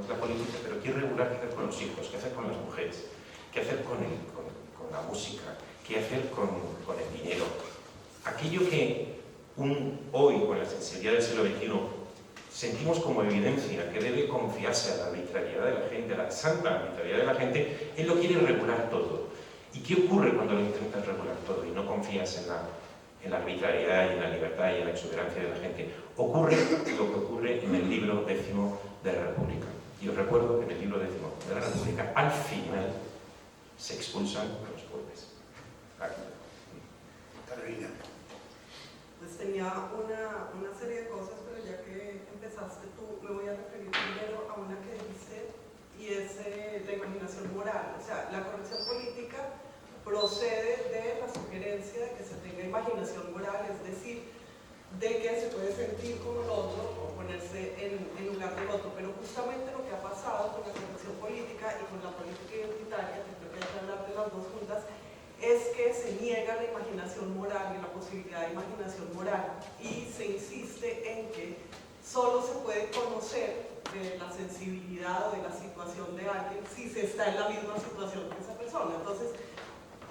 es la política, pero quiere regular qué hacer con los hijos, qué hacer con las mujeres, qué hacer con la música, qué hacer con el dinero. Aquello que hoy, con la sensibilidad del siglo XXI, sentimos como evidencia que debe confiarse a la arbitrariedad de la gente, a la santa arbitrariedad de la gente, él lo quiere regular todo. ¿Y qué ocurre cuando lo intentas regular todo y no confías en la arbitrariedad y en la libertad y en la exuberancia de la gente? Ocurre lo que ocurre en el libro 10º de la República. Y os recuerdo que en el libro 10º de la República, al final, se expulsan a los jueces. Aquí. Carolina. Pues tenía una serie de cosas, pero ya que empezaste tú, me voy a referir primero a una que dice, y es la imaginación moral. O sea, la corrección política procede de la sugerencia de que se tenga imaginación moral, es decir, de que se puede sentir como el otro o ponerse en lugar del otro. Pero justamente lo que ha pasado con la corrección política y con la política identitaria, que creo que hay que hablar de las dos juntas, es que se niega la imaginación moral y la posibilidad de imaginación moral, y se insiste en que solo se puede conocer de la sensibilidad o de la situación de alguien si se está en la misma situación que esa persona. Entonces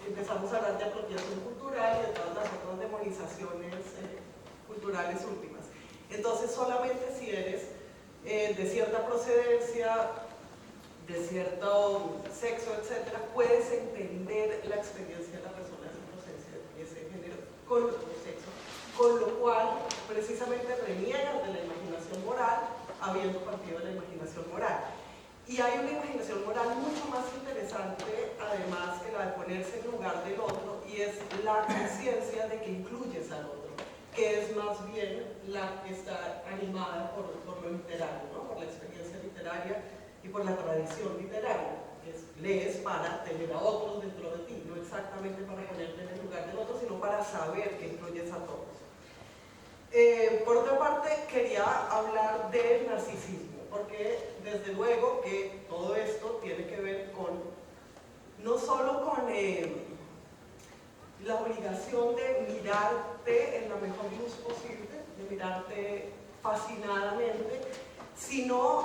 empezamos a hablar de apropiación cultural y de todas las otras demonizaciones culturales últimas. Entonces solamente si eres de cierta procedencia, de cierto sexo, etcétera, puedes entender la experiencia de la persona de esa procedencia, de ese género, con otro sexo, con lo cual precisamente reniegan de la imaginación moral, habiendo partido de la imaginación moral. Y hay una imaginación moral mucho más interesante, además, que la de ponerse en lugar del otro, y es la conciencia de que incluyes al otro, que es más bien la que está animada por lo literario, ¿no? Por la experiencia literaria y por la tradición literaria, que es lees para tener a otros dentro de ti, no exactamente para ponerte en el lugar del otro, sino para saber que incluyes a todos. Por otra parte, quería hablar del narcisismo, porque desde luego que todo esto tiene que ver con, no solo con la obligación de mirarte en la mejor luz posible, de mirarte fascinadamente, sino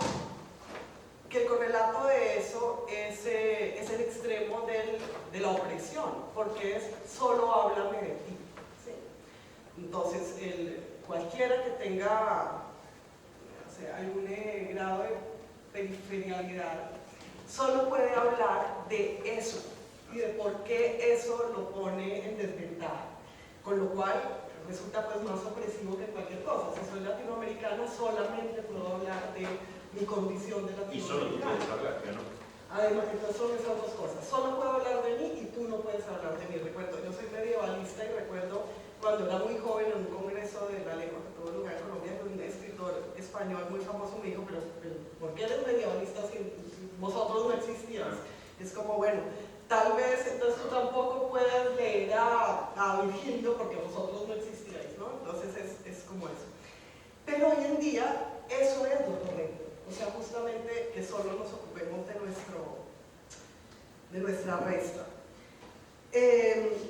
que el correlato de eso es el extremo de la opresión, porque es solo háblame de ti, ¿sí? Entonces, cualquiera que tenga, o sea, algún grado de periferialidad, solo puede hablar de eso y de por qué eso lo pone en desventaja, con lo cual resulta pues más opresivo que cualquier cosa. Si soy latinoamericana, solamente puedo hablar de mi condición de latinoamericana. Y solo tú puedes hablar, yo no. Además, entonces son esas dos cosas. Solo puedo hablar de mí y tú no puedes hablar de mí. Recuerdo, yo soy medievalista y recuerdo cuando era muy joven en un congreso de la lengua que tuvo lugar en Colombia, un escritor español muy famoso me dijo, pero ¿por qué eres medievalista si vosotros no existíais? Es como, bueno, tal vez entonces tú tampoco puedes leer a Virgilio porque vosotros no existíais, ¿no? Entonces es como eso. Pero hoy en día eso es lo correcto. O sea, justamente que solo nos ocupemos de nuestra resta.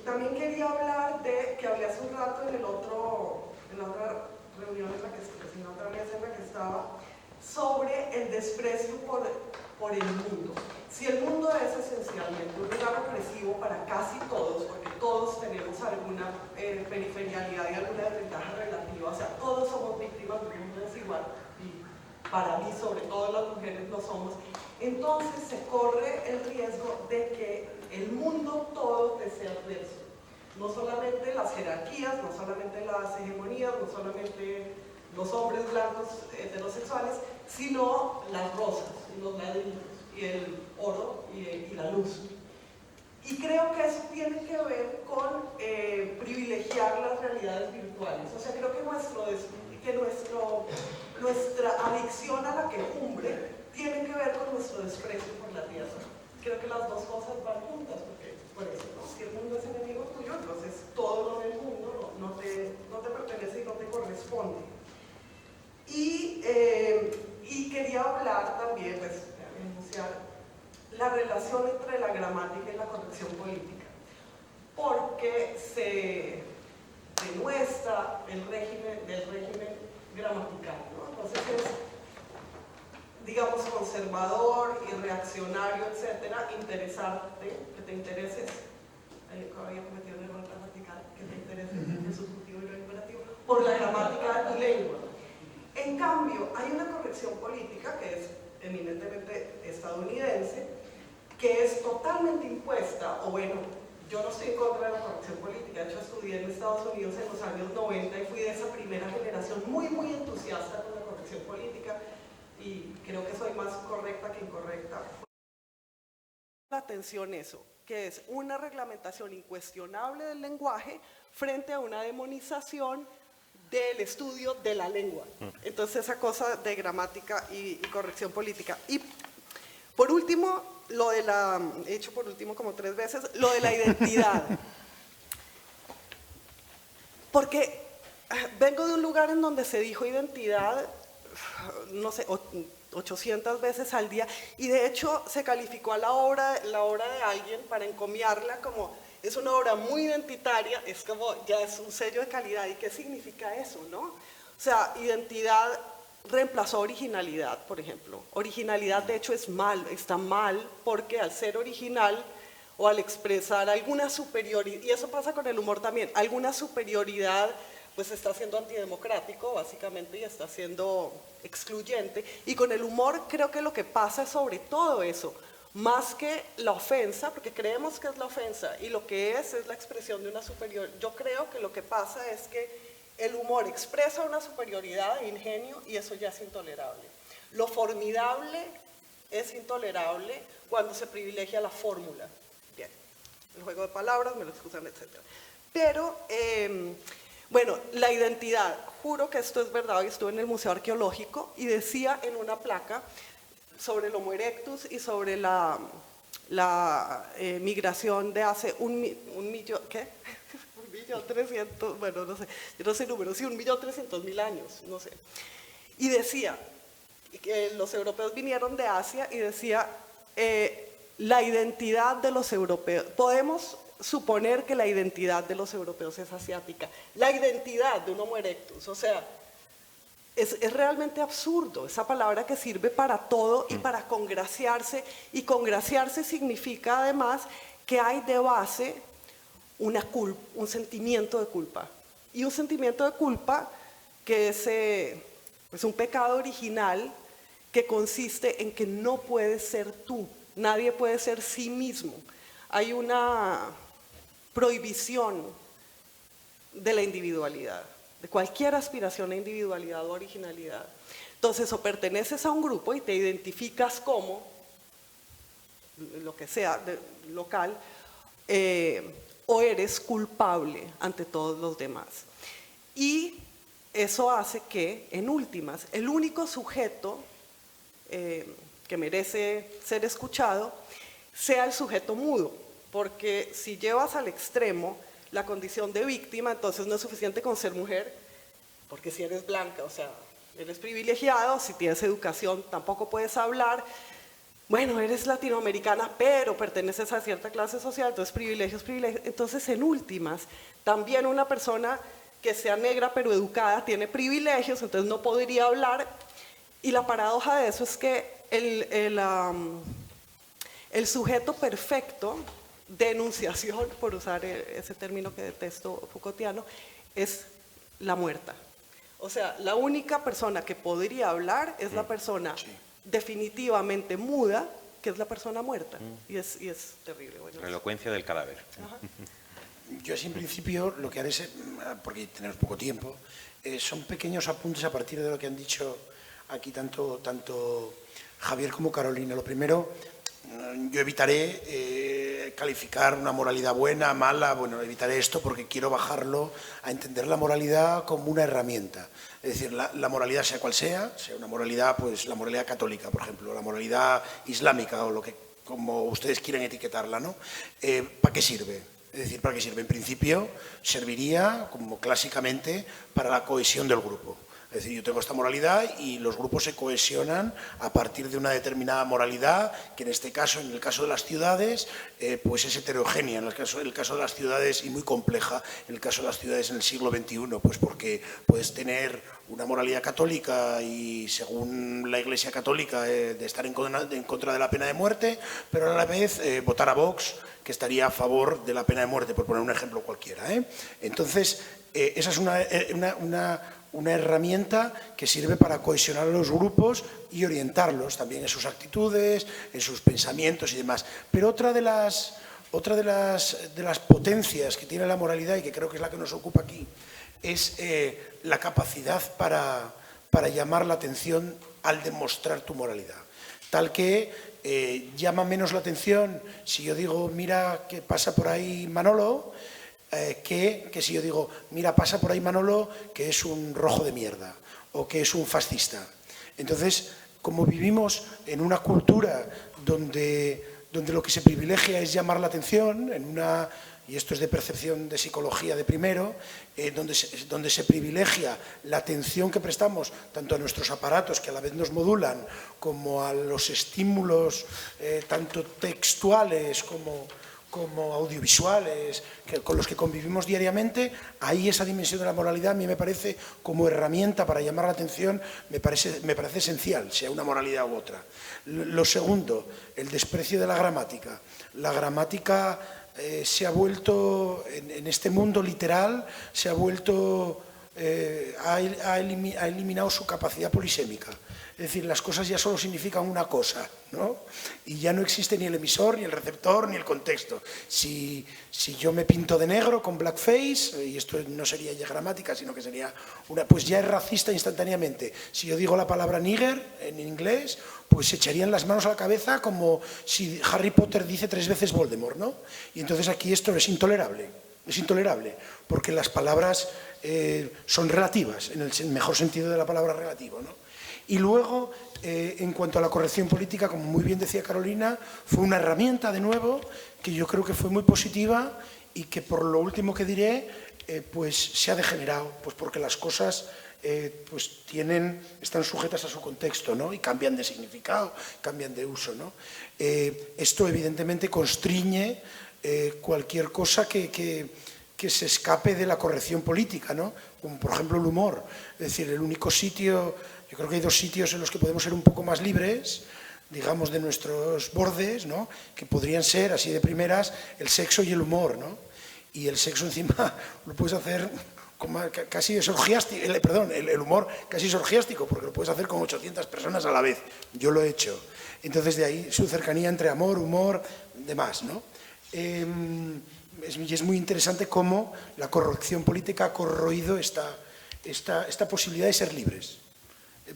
También quería hablar de, que hablé hace un rato en la otra reunión en la otra mesa en la que estaba, sobre el desprecio por el mundo. Si el mundo es esencialmente un lugar opresivo para casi todos, porque todos tenemos alguna periferialidad y alguna desventaja relativa, o sea, todos somos víctimas de un mundo desigual, y para mí, sobre todo las mujeres, lo somos, entonces se corre el riesgo de que el mundo todo te sea adverso. No solamente las jerarquías, no solamente las hegemonías, no solamente los hombres blancos heterosexuales, sino las rosas, y los ladrillos, y el oro y la luz. Y creo que eso tiene que ver con privilegiar las realidades virtuales. O sea, creo que nuestra adicción a la quejumbre tiene que ver con nuestro desprecio por la tierra. Creo que las dos cosas van juntas, porque por eso, ¿no? Si el mundo es enemigo tuyo, entonces todo lo del mundo no te pertenece y no te corresponde. Y quería hablar también, pues, enunciar la relación entre la gramática y la corrección política, porque se denuestra el régimen gramatical, ¿no? Entonces es, digamos, conservador reaccionario, etcétera, interesarte, que te intereses, había cometido un error gramatical, que te intereses en el subjuntivo y lo imperativo, por la gramática de tu lengua. En cambio, hay una corrección política que es eminentemente estadounidense, que es totalmente impuesta, o bueno, yo no estoy en contra de la corrección política, de hecho estudié en Estados Unidos en los años 90 y fui de esa primera generación muy entusiasta con la corrección política y creo que soy más correcta que incorrecta. La atención eso, que es una reglamentación incuestionable del lenguaje frente a una demonización del estudio de la lengua. Entonces esa cosa de gramática y corrección política. Y por último, lo de la, he dicho por último como 3 veces, lo de la identidad. Porque vengo de un lugar en donde se dijo identidad, no sé, 800 veces al día, y de hecho se calificó a la obra de alguien para encomiarla como, es una obra muy identitaria, es como, ya es un sello de calidad. ¿Y qué significa eso, no? O sea, identidad reemplazó originalidad, por ejemplo. Originalidad, de hecho, es mal, está mal, porque al ser original o al expresar alguna superioridad, y eso pasa con el humor también, alguna superioridad, pues está siendo antidemocrático, básicamente, y está siendo excluyente. Y con el humor creo que lo que pasa es sobre todo eso, más que la ofensa, porque creemos que es la ofensa, y lo que es la expresión de una superioridad. Yo creo que lo que pasa es que el humor expresa una superioridad de ingenio y eso ya es intolerable. Lo formidable es intolerable cuando se privilegia la fórmula. Bien, el juego de palabras, me lo excusan, etc. Pero, bueno, la identidad. Juro que esto es verdad. Hoy estuve en el Museo Arqueológico y decía en una placa sobre el Homo erectus y sobre la migración de hace un millón, ¿qué? 1.300.000, bueno, no sé, yo no sé números, sí, 1.300.000 años, no sé. Y decía que los europeos vinieron de Asia y decía la identidad de los europeos, podemos suponer que la identidad de los europeos es asiática, la identidad de un Homo erectus, o sea, es realmente absurdo, esa palabra que sirve para todo y para congraciarse, y congraciarse significa además que hay de base un sentimiento de culpa, y un sentimiento de culpa que es un pecado original que consiste en que no puedes ser tú, nadie puede ser sí mismo. Hay una prohibición de la individualidad, de cualquier aspiración a individualidad o originalidad. Entonces, o perteneces a un grupo y te identificas como lo que sea local, o eres culpable ante todos los demás. Y eso hace que, en últimas, el único sujeto que merece ser escuchado sea el sujeto mudo, porque si llevas al extremo la condición de víctima, entonces no es suficiente con ser mujer, porque si eres blanca, o sea, eres privilegiado, si tienes educación tampoco puedes hablar. Bueno, eres latinoamericana, pero perteneces a cierta clase social, entonces privilegios. Entonces, en últimas, también una persona que sea negra pero educada tiene privilegios, entonces no podría hablar. Y la paradoja de eso es que el sujeto perfecto de enunciación, por usar ese término que detesto Foucaultiano, es la muerta. O sea, la única persona que podría hablar es la persona definitivamente muda, que es la persona muerta. Y es terrible. Bueno, la elocuencia del cadáver. Ajá. Yo así en principio lo que haré es, porque tenemos poco tiempo, son pequeños apuntes a partir de lo que han dicho aquí tanto Javier como Carolina. Lo primero, yo evitaré calificar una moralidad buena, mala, bueno, evitaré esto porque quiero bajarlo a entender la moralidad como una herramienta. Es decir, la moralidad sea cual sea una moralidad, pues la moralidad católica, por ejemplo, la moralidad islámica o lo que, como ustedes quieren etiquetarla, ¿no? ¿Para qué sirve? Es decir, ¿para qué sirve? En principio, serviría, como clásicamente, para la cohesión del grupo. Es Es decir, yo tengo esta moralidad y los grupos se cohesionan a partir de una determinada moralidad, que en este caso, en el caso de las ciudades, pues es heterogénea, en el caso de las ciudades y muy compleja, en el caso de las ciudades en el siglo XXI, pues porque puedes tener una moralidad católica y según la Iglesia Católica de estar en contra de la pena de muerte, pero a la vez votar a Vox, que estaría a favor de la pena de muerte, por poner un ejemplo cualquiera. Entonces, esa es una herramienta que sirve para cohesionar a los grupos y orientarlos también en sus actitudes, en sus pensamientos y demás. Pero otra de las potencias que tiene la moralidad, y que creo que es la que nos ocupa aquí, es la capacidad para llamar la atención al demostrar tu moralidad. Tal que llama menos la atención si yo digo, mira que pasa por ahí Manolo, que si yo digo, mira, pasa por ahí Manolo, que es un rojo de mierda o que es un fascista. Entonces, como vivimos en una cultura donde lo que se privilegia es llamar la atención, y esto es de percepción de psicología de primero, donde se privilegia la atención que prestamos tanto a nuestros aparatos, que a la vez nos modulan, como a los estímulos tanto textuales como audiovisuales, con los que convivimos diariamente, ahí esa dimensión de la moralidad a mí me parece, como herramienta para llamar la atención, me parece esencial, sea una moralidad u otra. Lo segundo, el desprecio de la gramática. La gramática se ha vuelto, en este mundo literal, se ha vuelto, ha eliminado su capacidad polisémica. Es decir, las cosas ya solo significan una cosa, ¿no? Y ya no existe ni el emisor, ni el receptor, ni el contexto. Si yo me pinto de negro con blackface, y esto no sería ya gramática, sino que sería pues ya es racista instantáneamente. Si yo digo la palabra nigger en inglés, pues se echarían las manos a la cabeza como si Harry Potter dice 3 veces Voldemort, ¿no? Y entonces aquí esto es intolerable, porque las palabras son relativas, en el mejor sentido de la palabra relativo, ¿no? Y luego, en cuanto a la corrección política, como muy bien decía Carolina, fue una herramienta, de nuevo, que yo creo que fue muy positiva y que, por lo último que diré, pues se ha degenerado, pues porque las cosas pues están sujetas a su contexto, ¿no? Y cambian de significado, cambian de uso, ¿no? Esto, evidentemente, constriñe cualquier cosa que se escape de la corrección política, ¿no? Como, por ejemplo, el humor. Es decir, el único sitio... Yo creo que hay 2 sitios en los que podemos ser un poco más libres, digamos, de nuestros bordes, ¿no? Que podrían ser, así de primeras, el sexo y el humor, ¿no? Y el sexo encima lo puedes hacer casi es orgiástico, el humor casi es orgiástico, porque lo puedes hacer con 800 personas a la vez. Yo lo he hecho. Entonces, de ahí su cercanía entre amor, humor, demás, ¿no? Y es muy interesante cómo la corrección política ha corroído esta posibilidad de ser libres.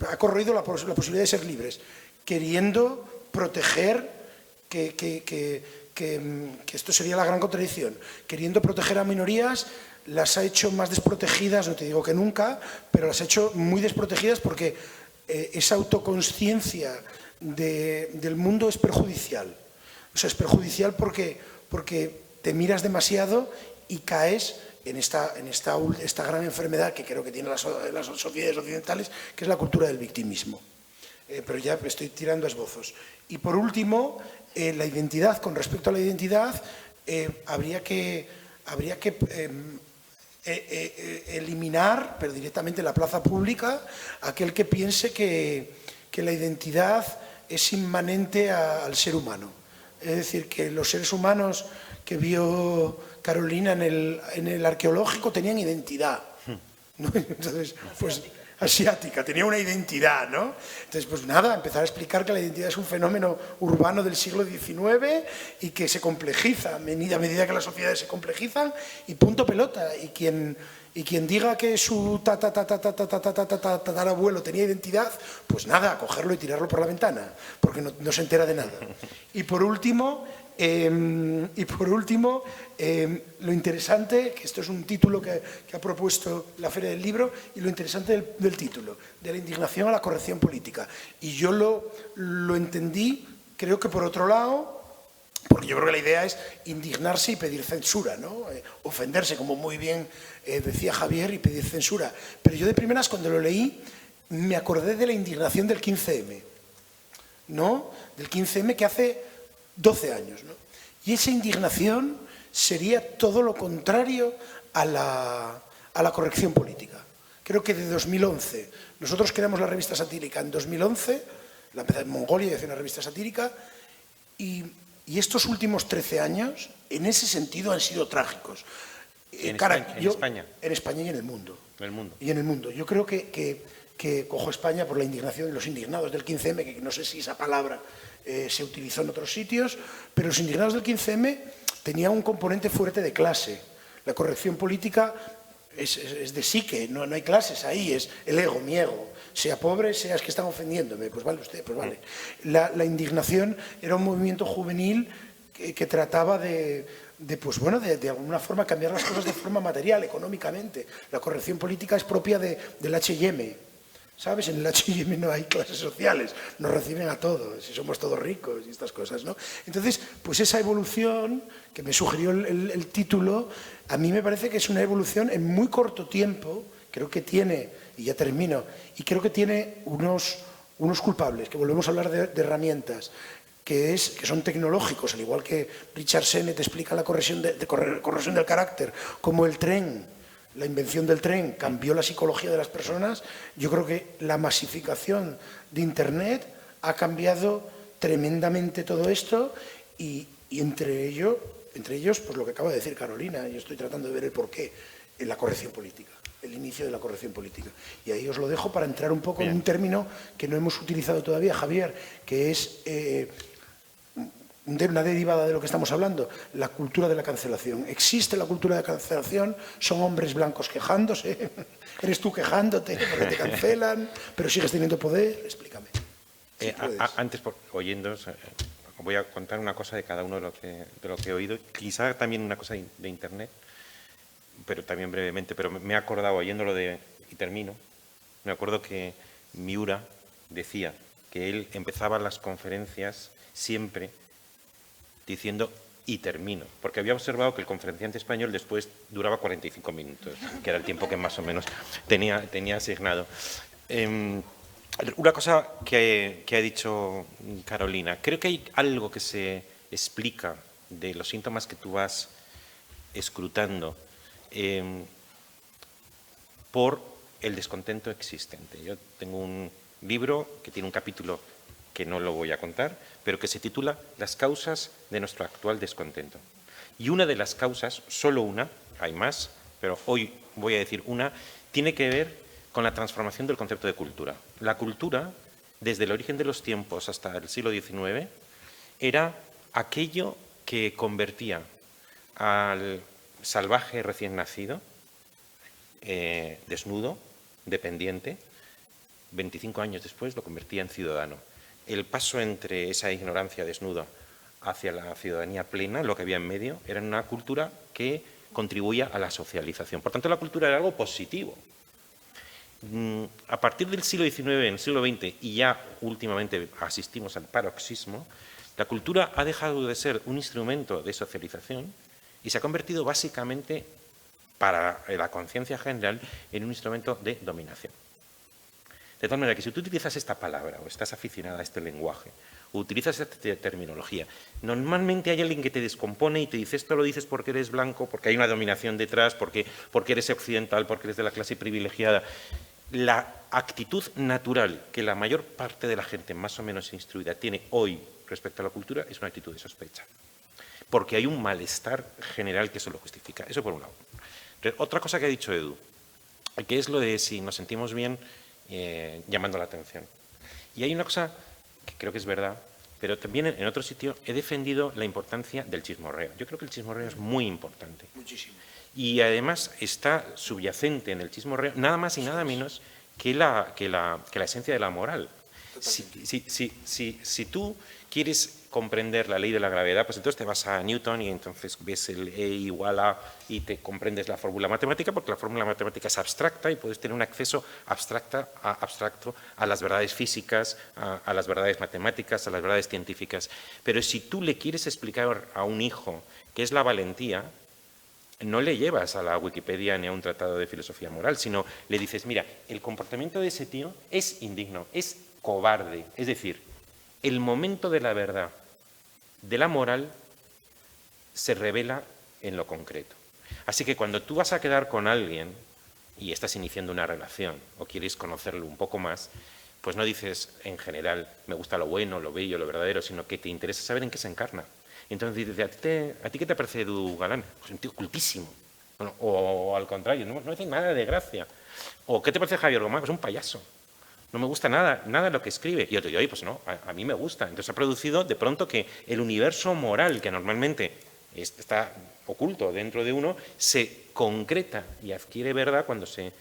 Ha corroído la posibilidad de ser libres, queriendo proteger, que esto sería la gran contradicción, queriendo proteger a minorías, las ha hecho más desprotegidas, no te digo que nunca, pero las ha hecho muy desprotegidas porque esa autoconsciencia del mundo es perjudicial. O sea, es perjudicial porque te miras demasiado y caes en esta gran enfermedad que creo que tienen las sociedades occidentales, que es la cultura del victimismo. Pero ya estoy tirando a esbozos. Y por último, la identidad. Con respecto a la identidad, habría que eliminar, pero directamente en la plaza pública, aquel que piense que la identidad es inmanente al ser humano. Es decir, que los seres humanos que vio Carolina en el arqueológico tenían identidad, ¿no? Entonces, pues asiática, tenía una identidad, ¿no? Entonces, pues nada, empezar a explicar que la identidad es un fenómeno urbano del siglo XIX y que se complejiza a medida que las sociedades se complejizan, y punto pelota. Y quien diga que su tatarabuelo tenía identidad, pues nada, cogerlo y tirarlo por la ventana, porque no se entera de nada. Y por último, lo interesante, que esto es un título que ha propuesto la Feria del Libro, y lo interesante del título, de la indignación a la corrección política. Y yo lo entendí, creo que por otro lado, porque yo creo que la idea es indignarse y pedir censura, ¿no? Ofenderse, como muy bien decía Javier, y pedir censura. Pero yo de primeras, cuando lo leí, me acordé de la indignación del 15M, ¿no? Del 15M que hace 12 años, ¿no? Y esa indignación sería todo lo contrario a la corrección política. Creo que de 2011, nosotros creamos la revista satírica en 2011, la empecé en Mongolia y hice una revista satírica, y estos últimos 13 años, en ese sentido, han sido trágicos. ¿En España? En España y en el mundo. En el mundo. Y en el mundo. Yo creo que cojo España por la indignación de los indignados del 15M, que no sé si esa palabra se utilizó en otros sitios, pero los indignados del 15M tenían un componente fuerte de clase. La corrección política es de psique, no hay clases ahí, es el ego, mi ego. Sea pobre, sea es que están ofendiéndome, pues vale usted, pues vale. La indignación era un movimiento juvenil que trataba de alguna forma cambiar las cosas de forma material, económicamente. La corrección política es propia del H&M, ¿sabes? En el H&M no hay clases sociales, nos reciben a todos y somos todos ricos y estas cosas, ¿no? Entonces, pues esa evolución que me sugirió el título, a mí me parece que es una evolución en muy corto tiempo, creo que tiene, y ya termino, y creo que tiene unos culpables, que volvemos a hablar de herramientas, que son tecnológicos, al igual que Richard Sennett explica la corrosión del carácter, como el tren, la invención del tren cambió la psicología de las personas. Yo creo que la masificación de Internet ha cambiado tremendamente todo esto y entre ellos, pues lo que acaba de decir Carolina, yo estoy tratando de ver el porqué, en la corrección política, el inicio de la corrección política. Y ahí os lo dejo para entrar un poco en un término que no hemos utilizado todavía, Javier, que es una derivada de lo que estamos hablando, la cultura de la cancelación. ¿Existe la cultura de la cancelación? ¿Son hombres blancos quejándose? ¿Eres tú quejándote porque te cancelan, pero sigues teniendo poder? Explícame. Antes, oyéndoos, voy a contar una cosa de cada uno de lo que he oído, quizá también una cosa de Internet, pero también brevemente, pero me he acordado, oyéndolo y termino, me acuerdo que Miura decía que él empezaba las conferencias siempre diciendo y termino, porque había observado que el conferenciante español después duraba 45 minutos, que era el tiempo que más o menos tenía asignado. Una cosa que ha dicho Carolina, creo que hay algo que se explica de los síntomas que tú vas escrutando por el descontento existente. Yo tengo un libro que tiene un capítulo que no lo voy a contar, pero que se titula Las causas de nuestro actual descontento. Y una de las causas, solo una, hay más, pero hoy voy a decir una, tiene que ver con la transformación del concepto de cultura. La cultura, desde el origen de los tiempos hasta el siglo XIX, era aquello que convertía al salvaje recién nacido, desnudo, dependiente, 25 años después lo convertía en ciudadano. El paso entre esa ignorancia desnuda hacia la ciudadanía plena, lo que había en medio, era una cultura que contribuía a la socialización. Por tanto, la cultura era algo positivo. A partir del siglo XIX, en el siglo XX, y ya últimamente asistimos al paroxismo, la cultura ha dejado de ser un instrumento de socialización y se ha convertido básicamente, para la conciencia general, en un instrumento de dominación. De tal manera que si tú utilizas esta palabra o estás aficionada a este lenguaje o utilizas esta terminología, normalmente hay alguien que te descompone y te dice esto lo dices porque eres blanco, porque hay una dominación detrás, porque eres occidental, porque eres de la clase privilegiada. La actitud natural que la mayor parte de la gente más o menos instruida tiene hoy respecto a la cultura es una actitud de sospecha, porque hay un malestar general que eso lo justifica. Eso por un lado. Otra cosa que ha dicho Edu, que es lo de si nos sentimos bien llamando la atención. Y hay una cosa que creo que es verdad, pero también en otro sitio he defendido la importancia del chismorreo. Yo creo que el chismorreo es muy importante. Muchísimo. Y además está subyacente en el chismorreo nada más y nada menos que la esencia de la moral. Si tú quieres comprender la ley de la gravedad, pues entonces te vas a Newton y entonces ves el E igual a y te comprendes la fórmula matemática, porque la fórmula matemática es abstracta y puedes tener un acceso abstracto a las verdades físicas, a las verdades matemáticas, a las verdades científicas. Pero si tú le quieres explicar a un hijo qué es la valentía, no le llevas a la Wikipedia ni a un tratado de filosofía moral, sino le dices, mira, el comportamiento de ese tío es indigno, es cobarde. Es decir, el momento de la verdad, de la moral, se revela en lo concreto. Así que cuando tú vas a quedar con alguien y estás iniciando una relación o quieres conocerlo un poco más, pues no dices en general, me gusta lo bueno, lo bello, lo verdadero, sino que te interesa saber en qué se encarna. Entonces dices, ¿a ti qué te parece Edu Galán? Pues un tío cultísimo. Bueno, o al contrario, no me hace nada de gracia. ¿O qué te parece Javier Gomá? Pues un payaso. No me gusta nada de lo que escribe. Y yo te digo, oye, pues no, a mí me gusta. Entonces ha producido de pronto que el universo moral, que normalmente está oculto dentro de uno, se concreta y adquiere verdad cuando se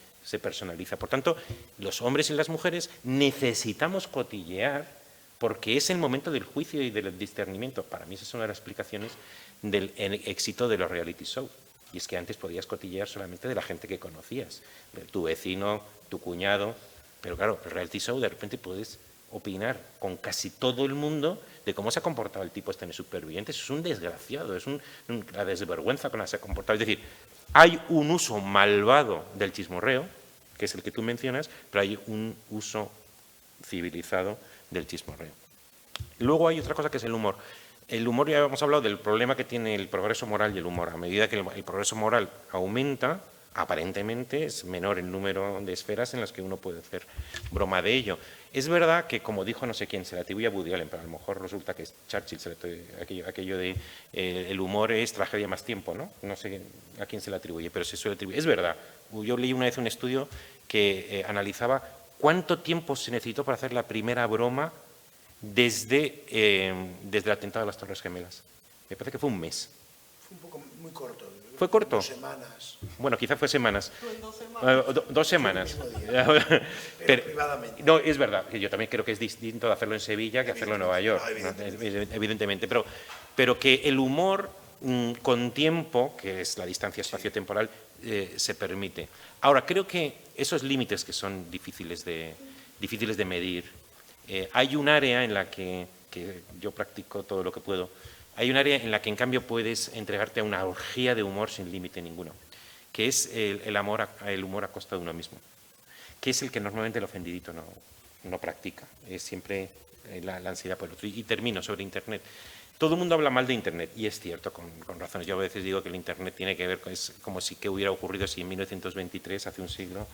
personaliza. Por tanto, los hombres y las mujeres necesitamos cotillear porque es el momento del juicio y del discernimiento. Para mí esa es una de las explicaciones del éxito de los reality shows. Y es que antes podías cotillear solamente de la gente que conocías, de tu vecino, tu cuñado, pero claro, el reality show de repente puedes opinar con casi todo el mundo de cómo se ha comportado el tipo este en Supervivientes. Es un desgraciado, es la desvergüenza con la que se ha comportado. Es decir, hay un uso malvado del chismorreo, que es el que tú mencionas, pero hay un uso civilizado del chismorreo. Luego hay otra cosa que es el humor. El humor, ya hemos hablado del problema que tiene el progreso moral y el humor. A medida que el progreso moral aumenta, aparentemente es menor el número de esferas en las que uno puede hacer broma de ello. Es verdad que, como dijo no sé quién, se le atribuye a Woody Allen, pero a lo mejor resulta que es Churchill, aquello de el humor es tragedia más tiempo, ¿no? No sé a quién se le atribuye, pero se suele atribuir. Es verdad. Yo leí una vez un estudio que analizaba cuánto tiempo se necesitó para hacer la primera broma desde el atentado de las Torres Gemelas. Me parece que fue un mes. Fue un poco muy corto. ¿Fue corto? 2 semanas. Bueno, quizá fue semanas. Tú en 2 semanas. 2 semanas. Pero privadamente. No, es verdad, que yo también creo que es distinto de hacerlo en Sevilla que hacerlo en Nueva York, evidentemente. Pero que el humor con tiempo, que es la distancia espacio-temporal, se permite. Ahora, creo que esos límites que son difíciles de medir, hay un área en la que yo practico todo lo que puedo. Hay un área en la que, en cambio, puedes entregarte a una orgía de humor sin límite ninguno, que es el humor a costa de uno mismo, que es el que normalmente el ofendidito no practica. Es siempre la ansiedad por el otro. Y termino sobre Internet. Todo el mundo habla mal de Internet, y es cierto, con razones. Yo a veces digo que el Internet tiene que ver, es como si que hubiera ocurrido si en 1923, hace un siglo,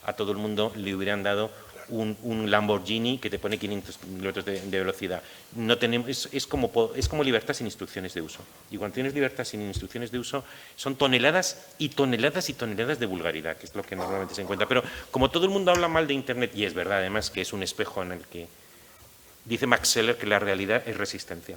a todo el mundo le hubieran dado un Lamborghini que te pone 500 kilómetros de velocidad. No tenemos, es como libertad sin instrucciones de uso. Y cuando tienes libertad sin instrucciones de uso, son toneladas y toneladas y toneladas de vulgaridad, que es lo que normalmente se encuentra. Pero como todo el mundo habla mal de Internet, y es verdad además que es un espejo en el que dice Max Scheler que la realidad es resistencia.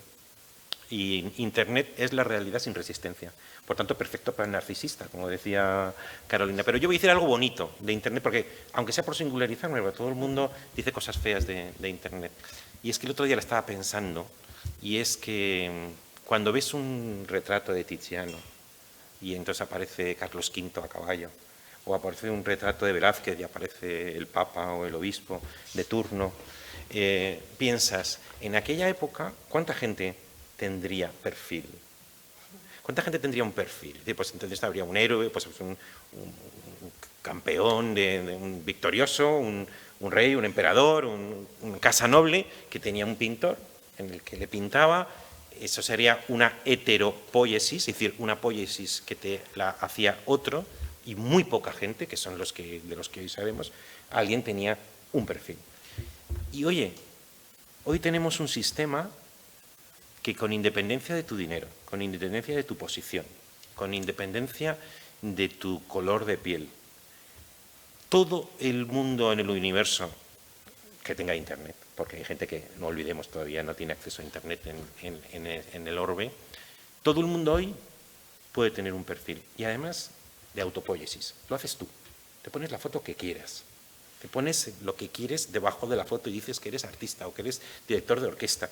Y Internet es la realidad sin resistencia. Por tanto, perfecto para el narcisista, como decía Carolina. Pero yo voy a decir algo bonito de Internet, porque aunque sea por singularizarme, todo el mundo dice cosas feas de Internet. Y es que el otro día la estaba pensando, y es que cuando ves un retrato de Tiziano, y entonces aparece Carlos V a caballo, o aparece un retrato de Velázquez y aparece el Papa o el Obispo de turno, piensas, en aquella época, ¿cuánta gente tendría perfil? ¿Cuánta gente tendría un perfil? Pues entonces habría un héroe, pues un campeón, un victorioso, un rey, un emperador, un casa noble, que tenía un pintor en el que le pintaba. Eso sería una heteropoiesis, es decir, una poiesis que te la hacía otro, y muy poca gente, que son de los que hoy sabemos, alguien tenía un perfil. Y oye, hoy tenemos un sistema que, con independencia de tu dinero, con independencia de tu posición, con independencia de tu color de piel, todo el mundo en el universo que tenga Internet, porque hay gente que, no olvidemos, todavía no tiene acceso a Internet en el orbe, todo el mundo hoy puede tener un perfil, y además de autopoiesis. Lo haces tú, te pones la foto que quieras. Te pones lo que quieres debajo de la foto y dices que eres artista o que eres director de orquesta.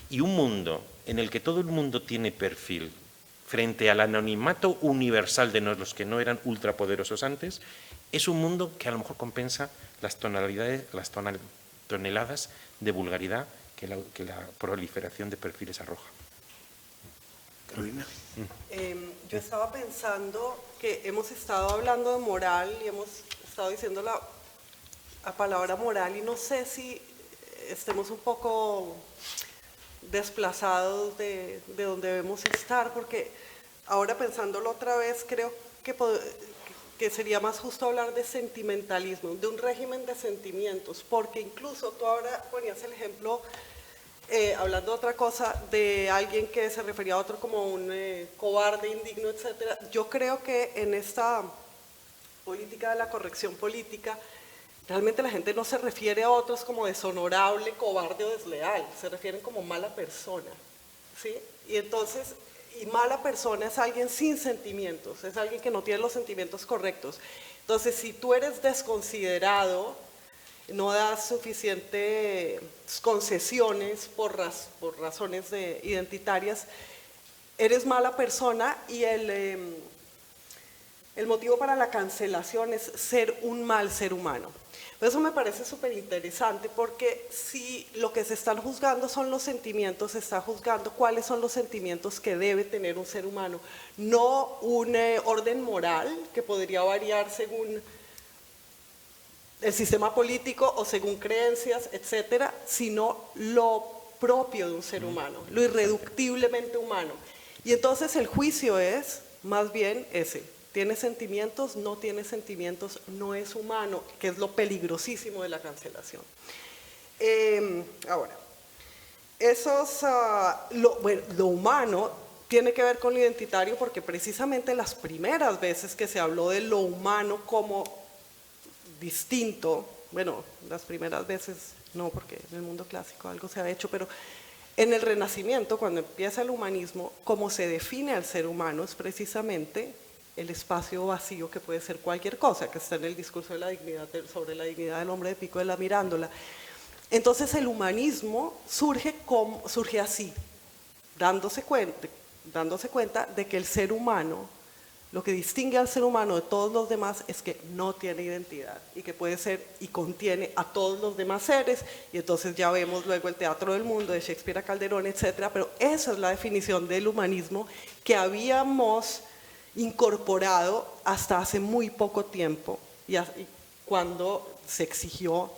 Y un mundo en el que todo el mundo tiene perfil frente al anonimato universal de los que no eran ultrapoderosos antes, es un mundo que a lo mejor compensa las toneladas de vulgaridad que la proliferación de perfiles arroja. Carolina. Yo estaba pensando que hemos estado hablando de moral y hemos estado diciendo la palabra moral y no sé si estemos un poco desplazados de donde debemos estar, porque ahora pensándolo otra vez creo que sería más justo hablar de sentimentalismo, de un régimen de sentimientos, porque incluso tú ahora ponías el ejemplo, hablando de otra cosa, de alguien que se refería a otro como un cobarde, indigno, etc. Yo creo que en esta política de la corrección política, realmente la gente no se refiere a otros como deshonorable, cobarde o desleal, se refieren como mala persona, ¿sí? Y entonces, y mala persona es alguien sin sentimientos, es alguien que no tiene los sentimientos correctos. Entonces, si tú eres desconsiderado, no das suficientes concesiones por razones identitarias, eres mala persona y el motivo para la cancelación es ser un mal ser humano. Eso me parece súper interesante porque si lo que se están juzgando son los sentimientos, se está juzgando cuáles son los sentimientos que debe tener un ser humano, no un orden moral que podría variar según el sistema político o según creencias, etcétera, sino lo propio de un ser humano, lo irreductiblemente humano. Y entonces el juicio es más bien ese. ¿Tiene sentimientos? No tiene sentimientos, no es humano, que es lo peligrosísimo de la cancelación. Ahora, lo humano tiene que ver con lo identitario porque precisamente las primeras veces que se habló de lo humano como distinto, bueno, las primeras veces no, porque en el mundo clásico algo se ha hecho, pero en el Renacimiento, cuando empieza el humanismo, como se define al ser humano es precisamente el espacio vacío que puede ser cualquier cosa, que está en el discurso de la dignidad, sobre la dignidad del hombre de Pico de la Mirandola. Entonces el humanismo surge así, dándose cuenta de que el ser humano, lo que distingue al ser humano de todos los demás es que no tiene identidad y que puede ser y contiene a todos los demás seres, y entonces ya vemos luego el teatro del mundo de Shakespeare a Calderón, etcétera, pero esa es la definición del humanismo que habíamos incorporado hasta hace muy poco tiempo y cuando se exigió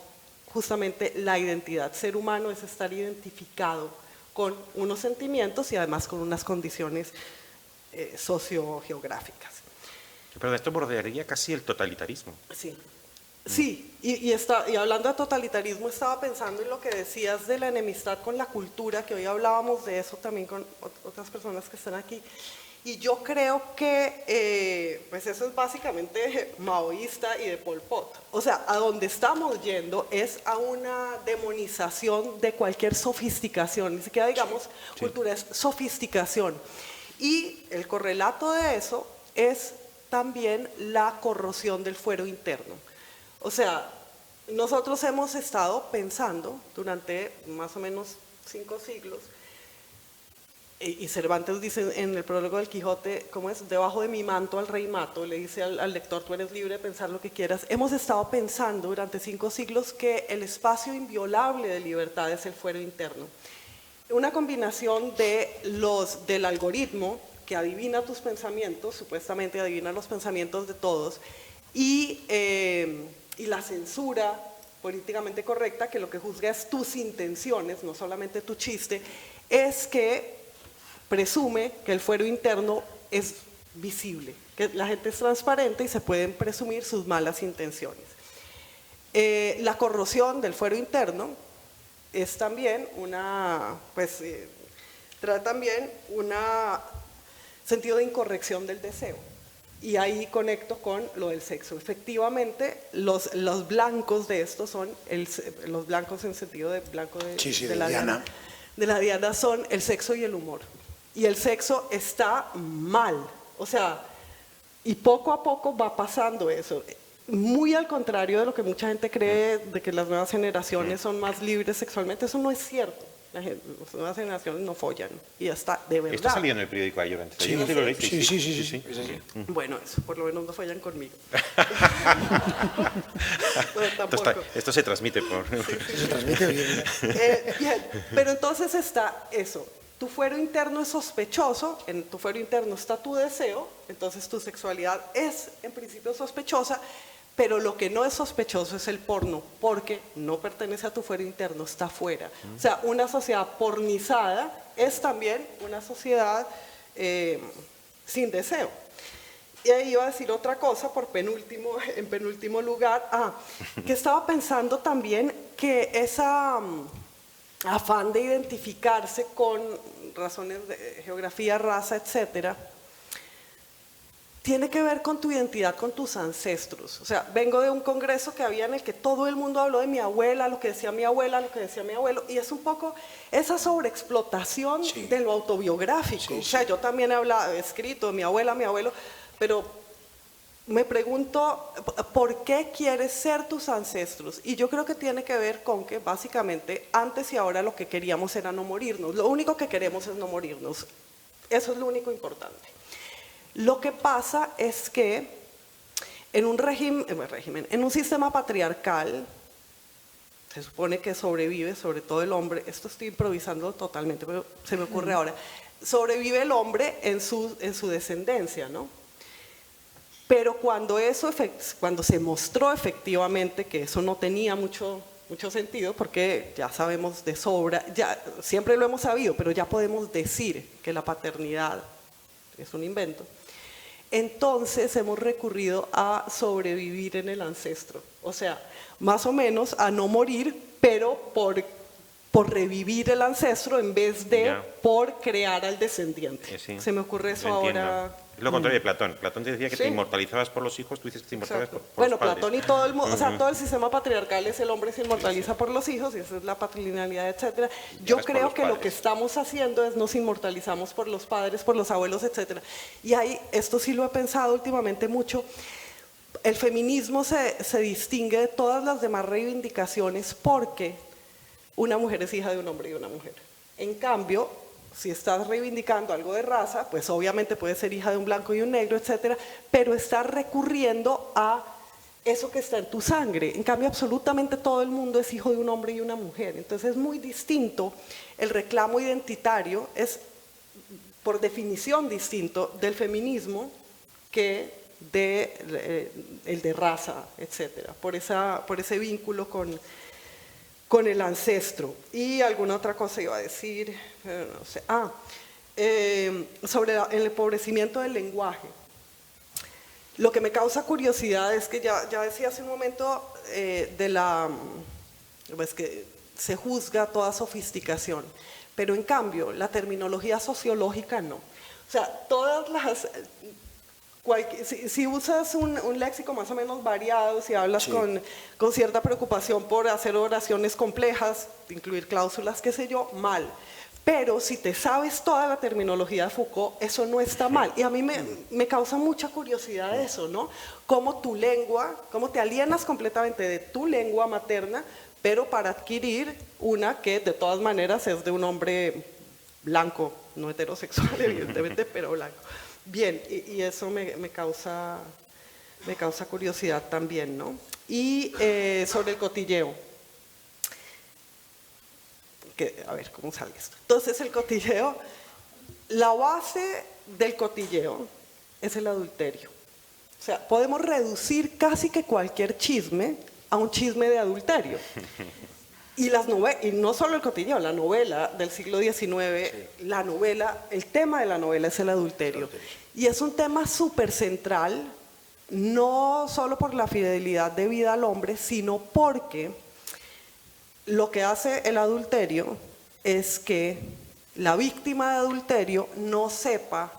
justamente la identidad. Ser humano es estar identificado con unos sentimientos y además con unas condiciones sociogeográficas. Pero esto bordearía casi el totalitarismo. Sí, sí, y hablando de totalitarismo estaba pensando en lo que decías de la enemistad con la cultura, que hoy hablábamos de eso también con otras personas que están aquí. Y yo creo que pues eso es básicamente maoísta y de Pol Pot. O sea, a donde estamos yendo es a una demonización de cualquier sofisticación, ni siquiera digamos cultura, es sofisticación. Y el correlato de eso es también la corrosión del fuero interno. O sea, nosotros hemos estado pensando durante más o menos 5 siglos, y Cervantes dice en el prólogo del Quijote, ¿cómo es? Debajo de mi manto al rey mato, le dice al lector, tú eres libre de pensar lo que quieras. Hemos estado pensando durante 5 siglos que el espacio inviolable de libertad es el fuero interno. Una combinación del algoritmo que adivina tus pensamientos, supuestamente adivina los pensamientos de todos, y la censura políticamente correcta, que lo que juzga es tus intenciones, no solamente tu chiste, es que presume que el fuero interno es visible, que la gente es transparente y se pueden presumir sus malas intenciones. La corrosión del fuero interno es también trae también un sentido de incorrección del deseo. Y ahí conecto con lo del sexo. Efectivamente, los blancos de esto son, los blancos en sentido de blanco de la Diana. De la Diana son el sexo y el humor. Y el sexo está mal. O sea, y poco a poco va pasando eso. muy al contrario de lo que mucha gente cree, de que las nuevas generaciones son más libres sexualmente, eso no es cierto. Las nuevas generaciones no follan, y ya está, de verdad. Esto salió en el periódico ayer antes. Sí, ¿No te lo leíste? sí. Bueno, eso, por lo menos no follan conmigo. No, Esto, tampoco. esto se transmite por... Se transmite bien. Bien, pero entonces está eso. Tu fuero interno es sospechoso, en tu fuero interno está tu deseo, entonces tu sexualidad es en principio sospechosa, pero lo que no es sospechoso es el porno, porque no pertenece a tu fuero interno, está afuera. O sea, una sociedad pornizada es también una sociedad sin deseo. Y ahí iba a decir otra cosa en penúltimo lugar, que estaba pensando también que esa afán de identificarse con razones de geografía, raza, etcétera, tiene que ver con tu identidad, con tus ancestros. O sea, vengo de un congreso que había en el que todo el mundo habló de mi abuela, lo que decía mi abuela, lo que decía mi abuelo, y es un poco esa sobreexplotación de lo autobiográfico. O sea, yo también he escrito de mi abuela, mi abuelo, pero me pregunto, ¿por qué quieres ser tus ancestros? Y yo creo que tiene que ver con que básicamente antes y ahora lo que queríamos era no morirnos. Lo único que queremos es no morirnos. Eso es lo único importante. Lo que pasa es que en un sistema patriarcal, se supone que sobrevive, sobre todo el hombre, esto estoy improvisando totalmente, pero se me ocurre ahora, sobrevive el hombre en su descendencia, ¿no? Pero cuando se mostró efectivamente que eso no tenía mucho sentido, porque ya sabemos de sobra, ya siempre lo hemos sabido, pero ya podemos decir que la paternidad es un invento, entonces hemos recurrido a sobrevivir en el ancestro, o sea, más o menos a no morir, pero por revivir el ancestro en vez de por crear al descendiente. Sí, se me ocurre eso ahora. Es lo contrario de Platón. Platón te decía que te inmortalizabas por los hijos, tú dices que te inmortalizabas por Bueno, los padres. Platón y todo el mundo, o sea, todo el sistema patriarcal es el hombre se inmortaliza por los hijos, y esa es la patrilinealidad, etcétera. Yo creo que lo que estamos haciendo es nos inmortalizamos por los padres, por los abuelos, etcétera. Y ahí, esto sí lo he pensado últimamente mucho, el feminismo se distingue de todas las demás reivindicaciones porque una mujer es hija de un hombre y una mujer. En cambio, si estás reivindicando algo de raza, pues obviamente puedes ser hija de un blanco y un negro, etcétera, pero estás recurriendo a eso que está en tu sangre. En cambio, absolutamente todo el mundo es hijo de un hombre y una mujer. Entonces es muy distinto. El reclamo identitario es, por definición, distinto del feminismo que el de raza, etcétera, por ese vínculo con el ancestro. Y alguna otra cosa iba a decir, pero no sé. Sobre el empobrecimiento del lenguaje. Lo que me causa curiosidad es que ya decía hace un momento pues que se juzga toda sofisticación, pero en cambio la terminología sociológica no. O sea, todas las... Si usas un léxico más o menos variado, si hablas con cierta preocupación por hacer oraciones complejas, incluir cláusulas, qué sé yo, mal. Pero si te sabes toda la terminología de Foucault, eso no está mal. Y a mí me causa mucha curiosidad eso, ¿no? Cómo tu lengua, cómo te alienas completamente de tu lengua materna, pero para adquirir una que de todas maneras es de un hombre blanco, no heterosexual evidentemente, pero blanco. Bien, y eso me causa curiosidad también, ¿no? Y sobre el cotilleo. A ver, ¿cómo sale esto? Entonces, el cotilleo, la base del cotilleo es el adulterio. O sea, podemos reducir casi que cualquier chisme a un chisme de adulterio. Y no solo el cotilleo, la novela del siglo XIX, el tema de la novela es el adulterio. Y es un tema súper central, no solo por la fidelidad debida al hombre, sino porque lo que hace el adulterio es que la víctima de adulterio no sepa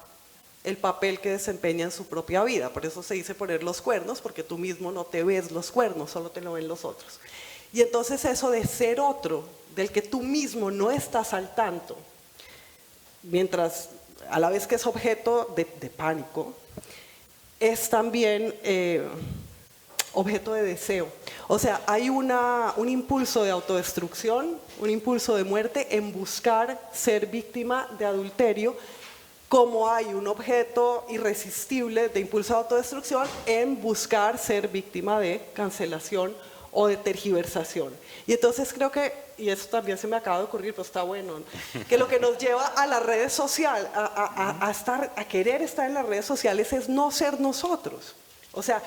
el papel que desempeña en su propia vida. Por eso se dice poner los cuernos, porque tú mismo no te ves los cuernos, solo te lo ven los otros. Y entonces eso de ser otro, del que tú mismo no estás al tanto, mientras a la vez que es objeto de pánico, es también objeto de deseo. O sea, hay un impulso de autodestrucción, un impulso de muerte en buscar ser víctima de adulterio, como hay un objeto irresistible de impulso de autodestrucción en buscar ser víctima de cancelación o de tergiversación. Y entonces creo que, y eso también se me acaba de ocurrir, pero está bueno, que lo que nos lleva a las redes sociales, a querer estar en las redes sociales es no ser nosotros. O sea,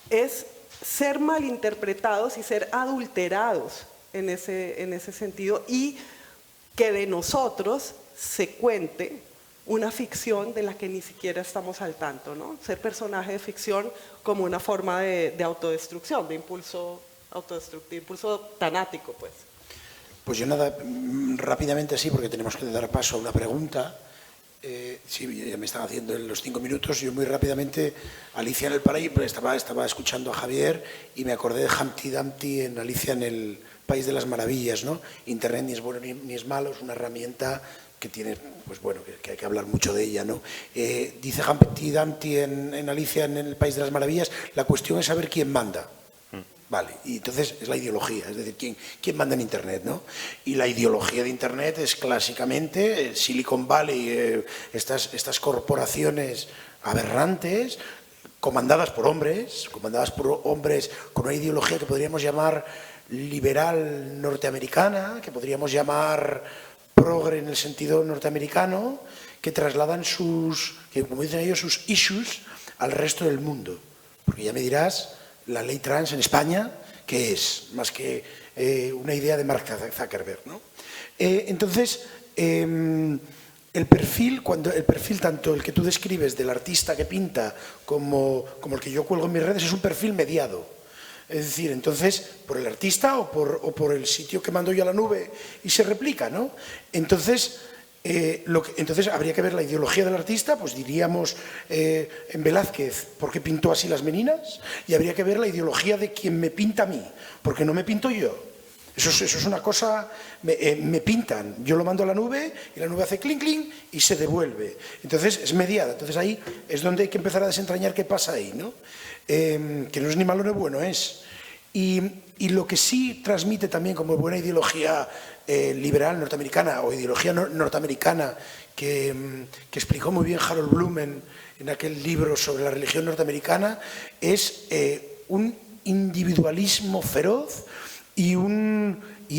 es ser malinterpretados y ser adulterados en ese sentido, y que de nosotros se cuente una ficción de la que ni siquiera estamos al tanto, ¿no? Ser personaje de ficción como una forma de autodestrucción, de impulso autodestructivo, impulso tanático, pues. Pues yo nada, rápidamente así, porque tenemos que dar paso a una pregunta. Sí, ya me están haciendo en los 5 minutos. Yo muy rápidamente, Alicia en el Paraíso, estaba escuchando a Javier y me acordé de Humpty Dumpty en Alicia en el País de las Maravillas, ¿no? Internet ni es bueno ni es malo, es una herramienta que tiene, pues bueno, que hay que hablar mucho de ella, ¿no? Dice Humpty Dumpty en Alicia en el País de las Maravillas, la cuestión es saber quién manda. Vale, y entonces es la ideología, es decir, ¿quién manda en Internet, ¿no? Y la ideología de Internet es clásicamente Silicon Valley, estas corporaciones aberrantes, comandadas por hombres con una ideología que podríamos llamar liberal norteamericana, que podríamos llamar progre en el sentido norteamericano, que trasladan que como dicen ellos, sus issues al resto del mundo. Porque ya me dirás, la ley trans en España, ¿qué es? Más que una idea de Mark Zuckerberg, ¿no? Entonces, el perfil tanto el que tú describes del artista que pinta como el que yo cuelgo en mis redes es un perfil mediado. Es decir, entonces, por el artista o por el sitio que mando yo a la nube y se replica, ¿no? Entonces, entonces habría que ver la ideología del artista, pues diríamos en Velázquez, ¿por qué pintó así las meninas? Y habría que ver la ideología de quien me pinta a mí, porque no me pinto yo. Eso es una cosa, me pintan, yo lo mando a la nube y la nube hace clink clink y se devuelve. Entonces es mediada, entonces ahí es donde hay que empezar a desentrañar qué pasa ahí, ¿no? Que no es ni malo ni bueno, es. Y lo que sí transmite también como buena ideología liberal norteamericana o ideología norteamericana que explicó muy bien Harold Bloom en aquel libro sobre la religión norteamericana es un individualismo feroz y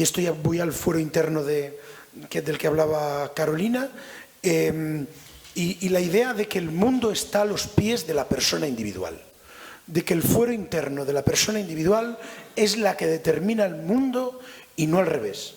esto ya voy al fuero interno del que hablaba Carolina, y la idea de que el mundo está a los pies de la persona individual, de que el fuero interno de la persona individual es la que determina el mundo y no al revés.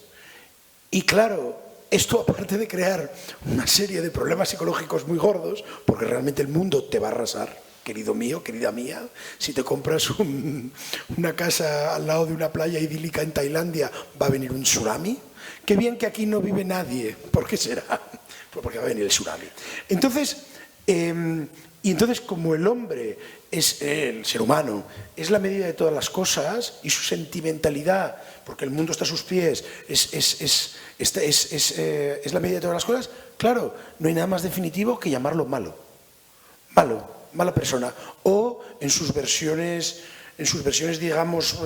Y claro, esto aparte de crear una serie de problemas psicológicos muy gordos, porque realmente el mundo te va a arrasar, querido mío, querida mía, si te compras una casa al lado de una playa idílica en Tailandia, va a venir un tsunami. Qué bien que aquí no vive nadie. ¿Por qué será? Pues porque va a venir el tsunami. Entonces, como el hombre, el ser humano, es la medida de todas las cosas y su sentimentalidad, porque el mundo está a sus pies, es la medida de todas las cosas, claro, no hay nada más definitivo que llamarlo malo. Mala persona. O en sus versiones digamos,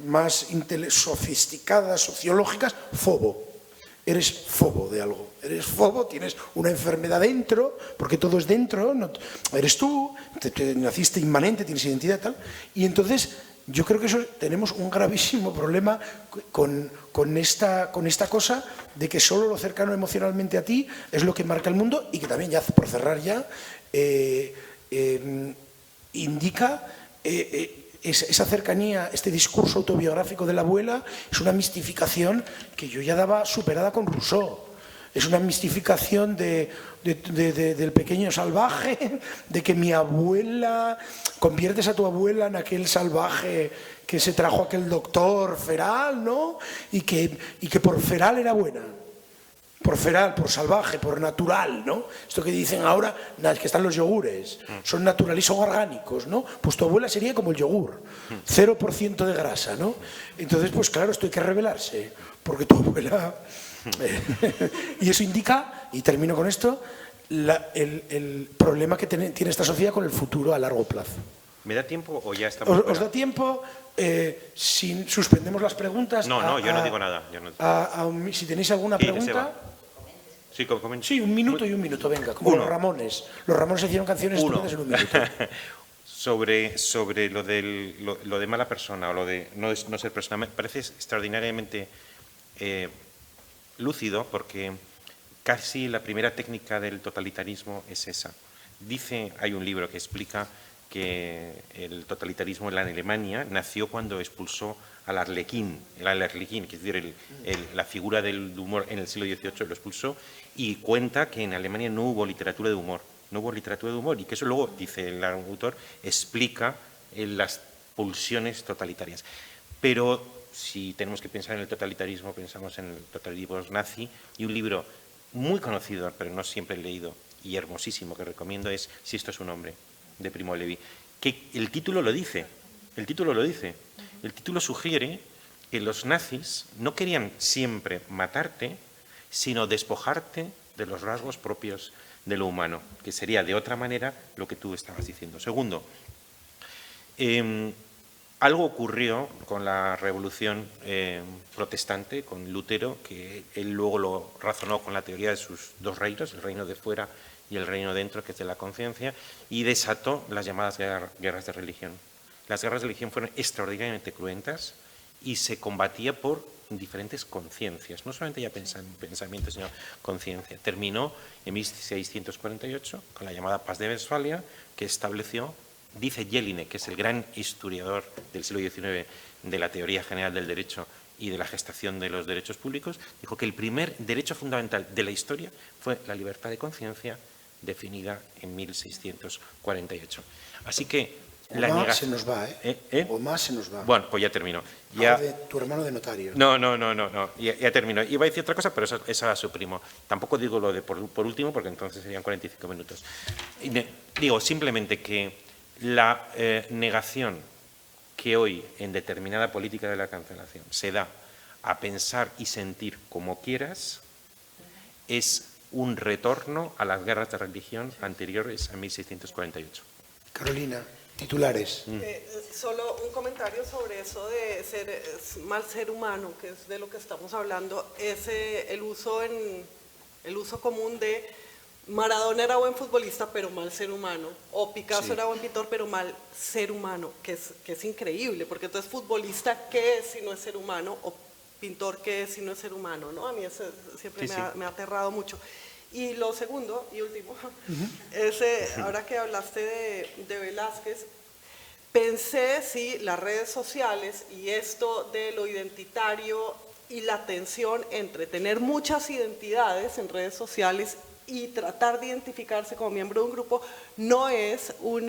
más sofisticadas, sociológicas, fobo. Eres fobo de algo. Eres fobo, tienes una enfermedad dentro, porque todo es dentro, no, eres tú, naciste inmanente, tienes identidad, tal. Y entonces, yo creo que tenemos un gravísimo problema con esta cosa de que solo lo cercano emocionalmente a ti es lo que marca el mundo, y que también, ya por cerrar ya, indica esa cercanía, este discurso autobiográfico de la abuela, es una mistificación que yo ya daba superada con Rousseau. Es una mistificación del pequeño salvaje, de que mi abuela, conviertes a tu abuela en aquel salvaje que se trajo aquel doctor feral, ¿no? Y que por feral era buena. Por feral, por salvaje, por natural, ¿no? Esto que dicen ahora, que están los yogures, son naturales, son orgánicos, ¿no? Pues tu abuela sería como el yogur, 0% de grasa, ¿no? Entonces, pues claro, esto hay que rebelarse, porque tu abuela... y eso indica, y termino con esto, el problema que tiene esta sociedad con el futuro a largo plazo. ¿Me da tiempo o ya estamos ¿Os da tiempo? Suspendemos las preguntas. No, yo no digo nada. Si tenéis alguna Sí, pregunta. Sí, comenta. Sí, 1 minuto y 1 minuto, venga, como Uno. los Ramones. Los Ramones hicieron canciones estupendas en 1 minuto. Sobre lo de mala persona o lo de no ser persona, me parece extraordinariamente lúcido, porque casi la primera técnica del totalitarismo es esa. Hay un libro que explica que el totalitarismo en la Alemania nació cuando expulsó al arlequín, que es decir, la figura del humor en el siglo XVIII, lo expulsó, y cuenta que en Alemania no hubo literatura de humor. No hubo literatura de humor, y que eso luego, dice el autor, explica las pulsiones totalitarias. Pero si tenemos que pensar en el totalitarismo, pensamos en el totalitarismo nazi, y un libro muy conocido, pero no siempre leído, y hermosísimo, que recomiendo, es Si esto es un hombre, de Primo Levi, que el título lo dice. El título sugiere que los nazis no querían siempre matarte, sino despojarte de los rasgos propios de lo humano, que sería de otra manera lo que tú estabas diciendo. Segundo, algo ocurrió con la revolución protestante, con Lutero, que él luego lo razonó con la teoría de sus dos reinos, el reino de fuera y el reino dentro, que es de la conciencia, y desató las llamadas guerras de religión. Las guerras de religión fueron extraordinariamente cruentas y se combatía por diferentes conciencias, no solamente ya pensamientos, sino conciencia. Terminó en 1648 con la llamada Paz de Westfalia, que estableció, dice Jelinek, que es el gran historiador del siglo XIX de la teoría general del derecho y de la gestación de los derechos públicos, dijo que el primer derecho fundamental de la historia fue la libertad de conciencia, definida en 1648. Así que la se nos va, O más se nos va. Bueno, pues ya termino. Ya... de tu hermano de notario. No, ya termino. Iba a decir otra cosa, pero esa la suprimo. Tampoco digo lo de por último, porque entonces serían 45 minutos. Digo simplemente que la negación que hoy en determinada política de la cancelación se da a pensar y sentir como quieras es un retorno a las guerras de religión anteriores a 1648. Carolina, titulares. Solo un comentario sobre eso de ser mal ser humano, que es de lo que estamos hablando, es el uso común de Maradona era buen futbolista pero mal ser humano, o Picasso era buen pintor pero mal ser humano, que es increíble, porque entonces futbolista, ¿qué es si no es ser humano? O pintor, ¿qué es si no es ser humano? ¿No? A mí eso siempre me ha aterrado mucho. Y lo segundo y último, es ahora que hablaste de Velázquez, pensé si las redes sociales y esto de lo identitario y la tensión entre tener muchas identidades en redes sociales y tratar de identificarse como miembro de un grupo no es un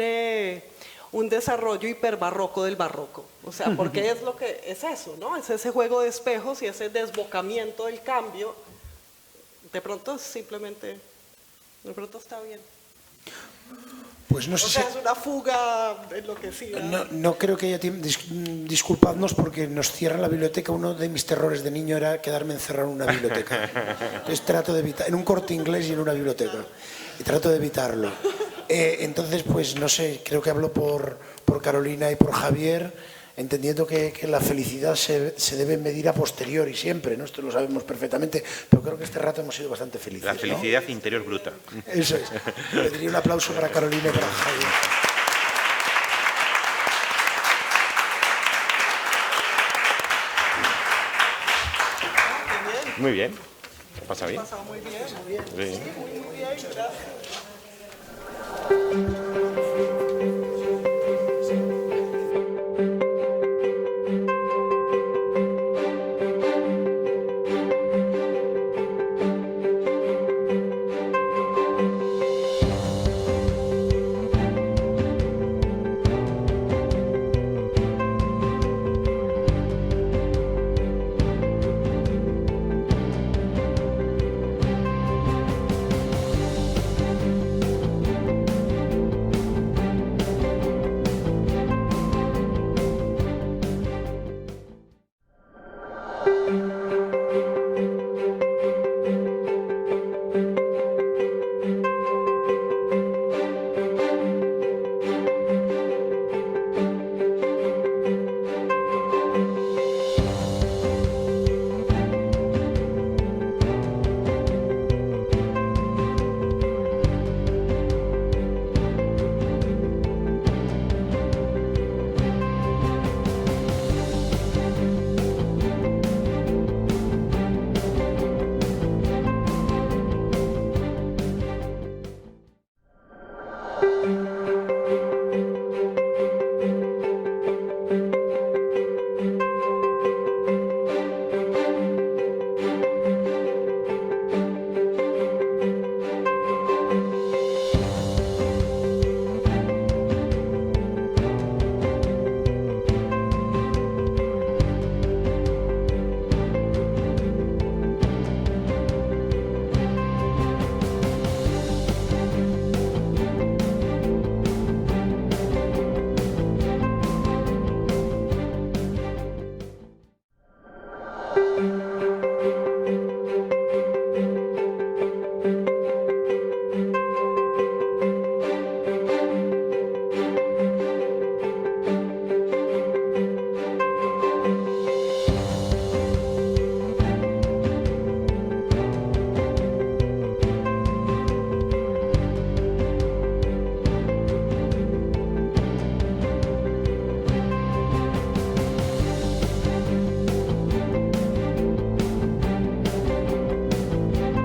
desarrollo hiperbarroco del barroco. O sea, porque es lo que es eso, ¿no? Es ese juego de espejos y ese desbocamiento del cambio. De pronto simplemente, de pronto está bien. Pues no sé si... es una fuga enloquecida. No creo que haya tiempo. Disculpadnos porque nos cierran la biblioteca. Uno de mis terrores de niño era quedarme encerrado en una biblioteca. Entonces trato de evitar, en un Corte Inglés y en una biblioteca. Y trato de evitarlo. Entonces, pues no sé, creo que hablo por Carolina y por Javier, entendiendo que la felicidad se debe medir a posteriori siempre, ¿no? Esto lo sabemos perfectamente, pero creo que este rato hemos sido bastante felices. La felicidad, ¿no? Interior bruta. Eso es. Pediría un aplauso para Carolina y para Javier. Muy bien. ¿Pasa bien? Ha pasado muy bien. Sí. Sí, muy bien, gracias.